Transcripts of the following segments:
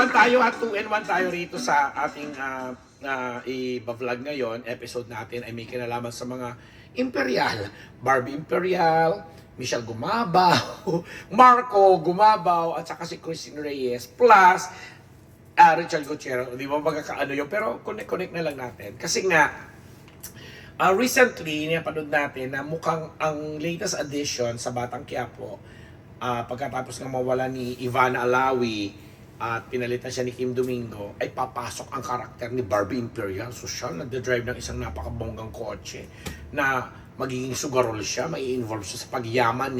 1 tayo at 2-in-1 tayo rito sa ating i-vlog ngayon. Episode natin ay may kinalaman sa mga Imperial. Barbie Imperial, Michelle Gumabaw, Marco Gumabaw, at saka si Christine Reyes, plus Richard Gutierrez. Di ba magkakaano yun? Pero connect na lang natin. Kasi nga, recently, napanood natin na mukhang ang latest addition sa Batang Quiapo, pagkatapos ng mawala ni Ivana Alawi at pinalitan siya ni Kim Domingo, ay papasok ang karakter ni Barbie Imperial. So siya nagde-drive ng isang napakabonggang kotse na magiging sugarol siya, may involve siya sa pagyaman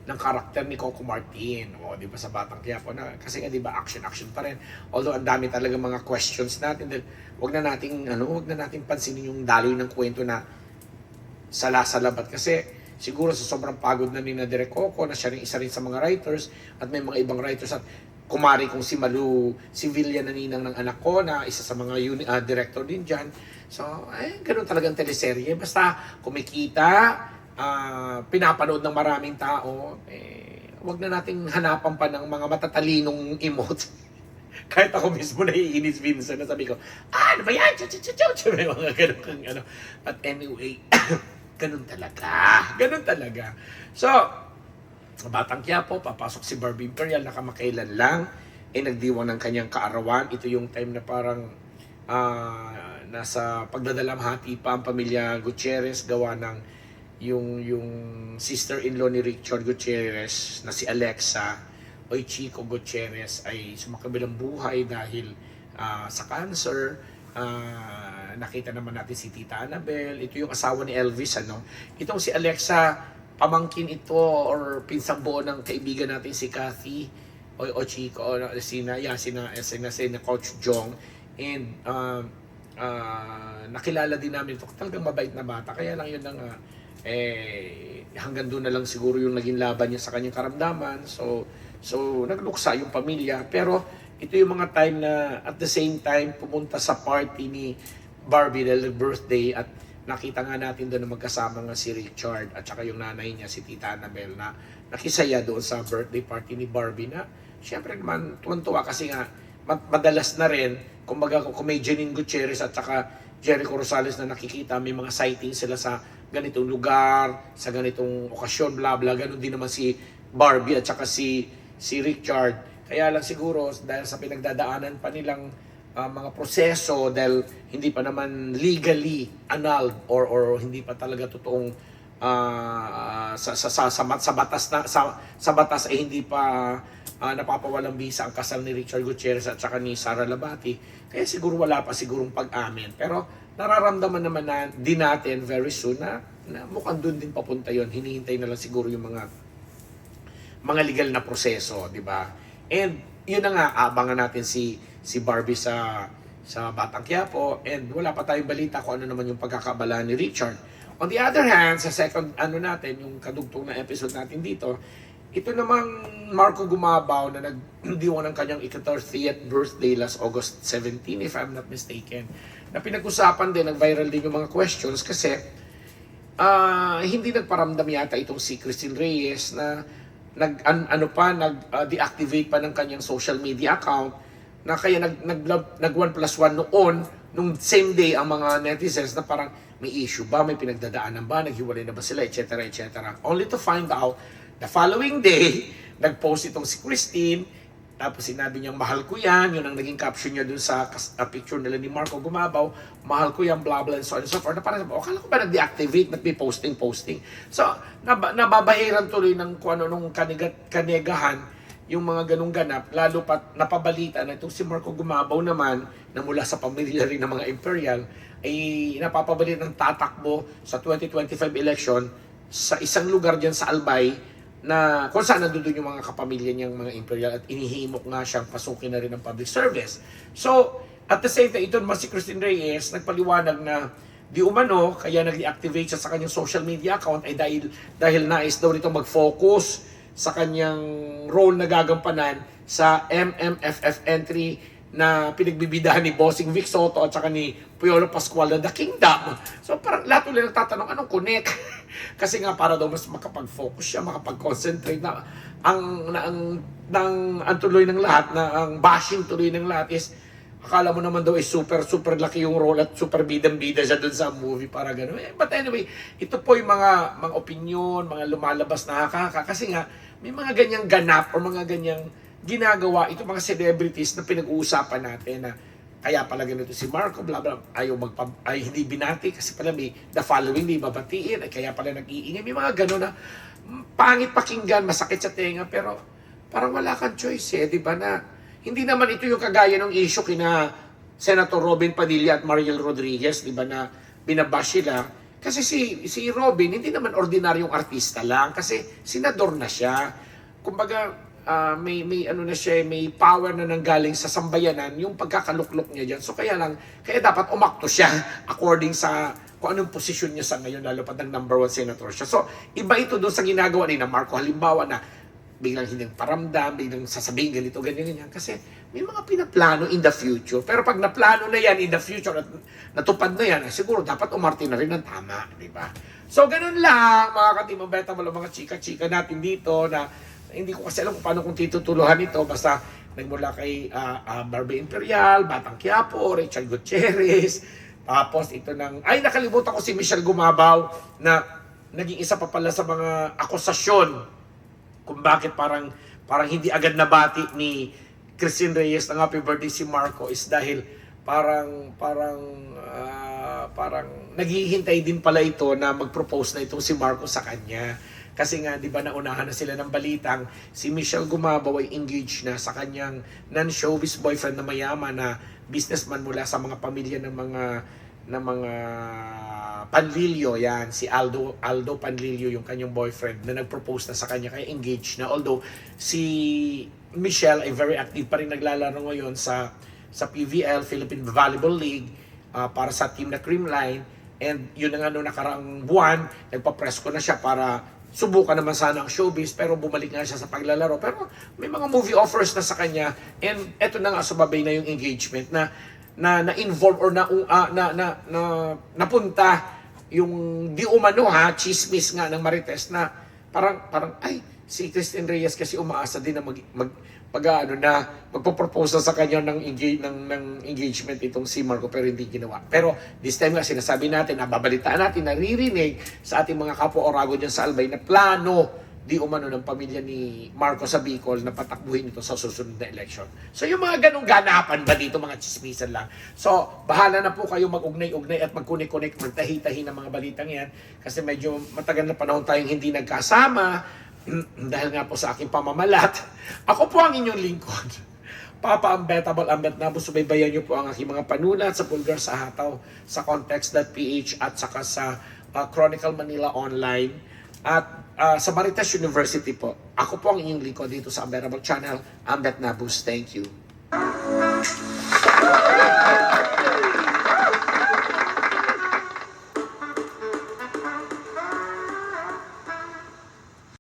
ng karakter ni Coco Martin. O, di ba sa Batang Quiapo na, kasi nga di ba action pa rin. Although ang dami talaga mga questions natin, dahil wag na nating pansinin yung daloy ng kwento na sala-salabat, kasi siguro sa sobrang pagod na ni Direk Coco, na siya rin isa rin sa mga writers, at may mga ibang writers, at kumari kong si Malu Sevilla na ninang ng anak ko, na isa sa mga director din dyan. So, ganun talagang teleserye. Basta kumikita, pinapanood ng maraming tao, wag na nating hanapan pa ng mga matatalinong emotes. Kahit ako mismo naiinis minsan na sabi ko, ano ba yan? May mga ganun kang ano. But anyway, ganun talaga. So, sa Batang Quiapo, papasok si Barbie Imperial, nakamakailan lang, nagdiwang ng kanyang kaarawan. Ito yung time na parang nasa pagdadalamhati pa ang pamilya Gutierrez, gawa ng yung sister-in-law ni Richard Gutierrez na si Alexa o Chico Gutierrez ay sumakabilang buhay dahil sa cancer. Nakita naman natin si Tita Annabel, ito yung asawa ni Elvis, ano. Itong si Alexa, pamangkin ito or pinsang buo ng kaibigan natin si Kathy o Chico o sina Coach Jong, and nakilala din namin ito, talagang mabait na bata, kaya lang yun na nga hanggang doon na lang siguro yung naging laban niya sa kanyang karamdaman. So nagluksa yung pamilya, pero ito yung mga time na at the same time pumunta sa party ni Barbie dahil birthday, at nakita nga natin doon na magkasama nga si Richard at saka yung nanay niya, si Tita Annabel, na nakisaya doon sa birthday party ni Barbie, na syempre naman tuwan-tuwa kasi nga madalas na rin, kumbaga kung may Janine Gutierrez at saka Jericho Rosales na nakikita, may mga sightings sila sa ganitong lugar, sa ganitong okasyon, bla bla, ganun din naman si Barbie at saka si Richard. Kaya lang siguro dahil sa pinagdadaanan pa nilang mga proseso, dahil hindi pa naman legally annulled or hindi pa talaga totoong sa batas ay hindi pa napapawalang bisa ang kasal ni Richard Gutierrez at saka ni Sara Labati. Kaya siguro wala pa sigurong pag-amin, pero nararamdaman naman din natin very soon na mukhang doon din papunta yon. Hinihintay na lang siguro yung mga legal na proseso, di ba? And yun na nga, abangan natin si Barbie sa Batang Quiapo, and wala pa tayong balita kung ano naman yung pagkakabala ni Richard. On the other hand, sa second natin, yung kadugtong na episode natin dito, ito namang Marco Gumabaw na nagdiwang ng kanyang 30th birthday last August 17, if I'm not mistaken, na pinag-usapan din, nag-viral din yung mga questions kasi hindi nagparamdam yata itong si Christine Reyes na deactivate pa ng kanyang social media account, na kaya nag 1+1 noon, nung same day ang mga netizens na parang may issue ba, may pinagdadaanan ba, naghiwalay na ba sila, etc. Only to find out the following day, nag-post itong si Christine, tapos sinabi niyang mahal ko yan, yun ang naging caption niya dun sa picture nila ni Marco Gumabaw, mahal ko yan, blah blah, and so on and so forth, na parang akala ko ba nag-deactivate, may posting. So, nababahiran tuloy ng kung ano nung kanegahan yung mga ganung ganap, lalo pat napabalita na itong si Marco Gumabaw naman, na mula sa pamilya rin ng mga Imperial, ay napapabalita ng tatakbo sa 2025 election sa isang lugar dyan sa Albay, na kung saan nandun yung mga kapamilya niyang mga Imperial, at inihimok nga siyang pasukin na rin ng public service. So, at the same time, ito naman si Christine Reyes, nagpaliwanag na di umano, kaya nag-deactivate siya sa kanyang social media account ay dahil nais daw nito mag-focus sa kanyang role na gagampanan sa MMFF entry na pinagbibidahan ni Bossing Vic Soto at saka ni Piolo Pascual na The Kingdom. So parang lahat ulit nagtatanong, anong connect? Kasi nga para daw mas makapag-focus siya, makapag-concentrate na ang tuloy ng lahat, na ang bashing tuloy ng lahat is akala mo naman daw is super laki yung role at super bidang-bida siya dun sa movie para gano'n. But anyway, ito po yung mga opinion, mga lumalabas na hakaka. Kasi nga, may mga ganyang ganap o mga ganyang ginagawa ito mga celebrities na pinag-uusapan natin na kaya pala ganito si Marco, bla bla, ay hindi binati kasi pala may the following day babatiin, ay kaya pala nag-iingay. May mga gano'n na pangit pakinggan, masakit sa tenga, pero parang wala kang choice di ba na hindi naman ito yung kagaya ng issue kina Senator Robin Padilla at Mariel Rodriguez, di ba, na binabash sila. Kasi si Robin, hindi naman ordinaryong artista lang, kasi senador na siya. Kumbaga, may ano na siya, may power na nanggaling sa sambayanan, yung pagkakaluklok niya dyan. So kaya dapat umakto siya according sa kung anong posisyon niya sa ngayon, lalo pa ng number 1 senator siya. So, iba ito doon sa ginagawa ni na Marco, halimbawa na biglang hindi paramdam, biglang sasabihin ganito, ganyan. Kasi may mga pinaplano in the future. Pero pag naplano na yan in the future at natupad na yan, siguro dapat umarte na rin ng tama, di ba? So, ganun lang, mga ka-Team Unbettable, mga chika-chika natin dito na hindi ko kasi alam kung paano kung titutuluhan ito. Basta nagmula kay Barbie Imperial, Batang Quiapo, Rachel Gutierrez, tapos ito ay nakalimutan ko si Michelle Gumabaw na naging isa pa pala sa mga akusasyon kung bakit parang hindi agad nabati ni Christine Reyes ng happy birthday si Marco is dahil parang naghihintay din pala ito na mag-propose na itong si Marco sa kanya. Kasi nga, di ba, naunahan na sila ng balitang si Michelle Gumabaw ay engaged na sa kanyang non-showbiz boyfriend na mayaman na businessman mula sa mga pamilya ng mga Panlilio, yan, si Aldo Panlilio, yung kanyang boyfriend na nag-propose na sa kanya, kaya engaged na. Although si Michelle ay very active pa rin naglalaro ngayon sa PVL, Philippine Volleyball League, para sa team na Creamline, and yun na nga noong nakaraang buwan, nagpa-press ko na siya para subukan naman sana ang showbiz, pero bumalik nga siya sa paglalaro. Pero may mga movie offers na sa kanya, and eto na nga sumabay na yung engagement na involve or napunta yung di umano chismis nga ng Marites na parang ay si Christine Reyes kasi umaasa din na magpo-propose sa kanya ng engagement itong si Marco, pero hindi ginawa. Pero this time nga sinasabi natin, nababalitaan natin, naririnig sa ating mga kapwa Orago diyan sa Albay na plano di umano ng pamilya ni Marco sa Bicol na patakbuhin ito sa susunod na election. So yung mga ganong ganapan ba dito, mga chismisan lang. So bahala na po kayo mag-ugnay-ugnay at mag-connect, magtahi-tahi ng mga balitang yan kasi medyo matagal na panahon tayong hindi nagkasama dahil nga po sa aking pamamalat. Ako po ang inyong lingkod, Papa Unbettable, Unbettable. Subaybayan niyo po ang aking mga panulat sa Pulgar sa Hataw, sa Context.ph at saka sa Chronicle Manila Online. At sa Marites University po, ako po ang inyong lingkod dito sa Unbettable Channel, Ambet Nabus. Thank you.